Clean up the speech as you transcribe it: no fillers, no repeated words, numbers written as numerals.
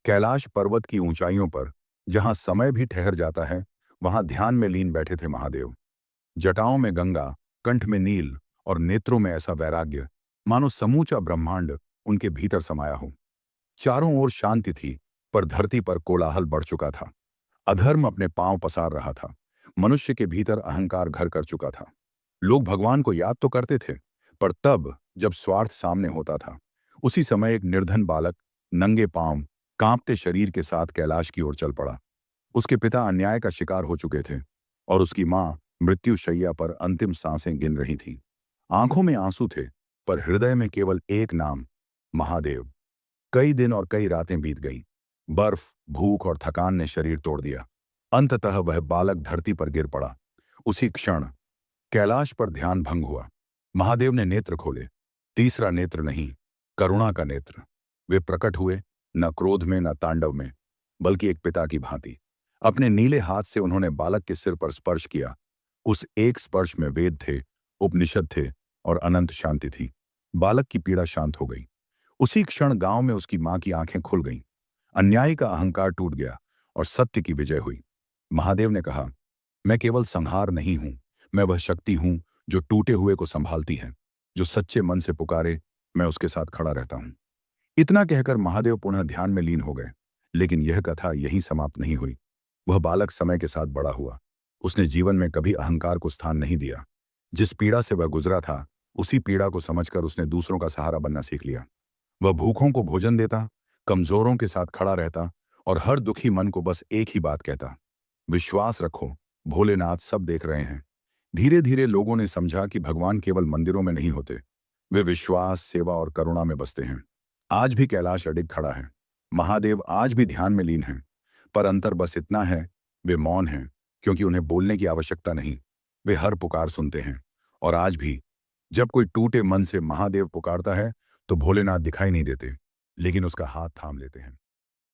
कैलाश पर्वत की ऊंचाइयों पर जहां समय भी ठहर जाता है, वहां ध्यान में लीन बैठे थे महादेव। जटाओं में गंगा, कंठ में नील और नेत्रों में ऐसा वैराग्य, मानो समूचा ब्रह्मांड उनके भीतर समाया हो। चारों ओर शांति थी, पर धरती पर कोलाहल बढ़ चुका था। अधर्म अपने पांव पसार रहा था। मनुष्य के भीतर अहंकार घर कर चुका था। लोग भगवान को याद तो करते थे, पर तब जब स्वार्थ सामने होता था। उसी समय एक निर्धन बालक नंगे पांव, कांपते शरीर के साथ कैलाश की ओर चल पड़ा। उसके पिता अन्याय का शिकार हो चुके थे और उसकी मां मृत्यु शैया पर अंतिम सांसें गिन रही थी। आंखों में आंसू थे, पर हृदय में केवल एक नाम, महादेव। कई दिन और कई रातें बीत गईं। बर्फ, भूख और थकान ने शरीर तोड़ दिया। अंततः वह बालक धरती पर गिर पड़ा। उसी क्षण कैलाश पर ध्यान भंग हुआ। महादेव ने नेत्र खोले। तीसरा नेत्र नहीं, करुणा का नेत्र। वे प्रकट हुए, न क्रोध में न तांडव में, बल्कि एक पिता की भांति। अपने नीले हाथ से उन्होंने बालक के सिर पर स्पर्श किया। उस एक स्पर्श में वेद थे, उपनिषद थे और अनंत शांति थी। बालक की पीड़ा शांत हो गई। उसी क्षण गांव में उसकी मां की आंखें खुल गईं। अन्याय का अहंकार टूट गया और सत्य की विजय हुई। महादेव ने कहा, मैं केवल संहार नहीं हूं, मैं वह शक्ति हूं जो टूटे हुए को संभालती है। जो सच्चे मन से पुकारे, मैं उसके साथ खड़ा रहता हूं। इतना कहकर महादेव पुनः ध्यान में लीन हो गए। लेकिन यह कथा यहीं समाप्त नहीं हुई। वह बालक समय के साथ बड़ा हुआ। उसने जीवन में कभी अहंकार को स्थान नहीं दिया। जिस पीड़ा से वह गुजरा था, उसी पीड़ा को समझकर उसने दूसरों का सहारा बनना सीख लिया। वह भूखों को भोजन देता, कमजोरों के साथ खड़ा रहता और हर दुखी मन को बस एक ही बात कहता, विश्वास रखो, भोलेनाथ सब देख रहे हैं। धीरे धीरे लोगों ने समझा कि भगवान केवल मंदिरों में नहीं होते, वे विश्वास, सेवा और करुणा में बसते हैं। आज भी कैलाश अडिग खड़ा है। महादेव आज भी ध्यान में लीन हैं। पर अंतर बस इतना है, वे मौन हैं, क्योंकि उन्हें बोलने की आवश्यकता नहीं। वे हर पुकार सुनते हैं। और आज भी जब कोई टूटे मन से महादेव पुकारता है, तो भोलेनाथ दिखाई नहीं देते, लेकिन उसका हाथ थाम लेते हैं।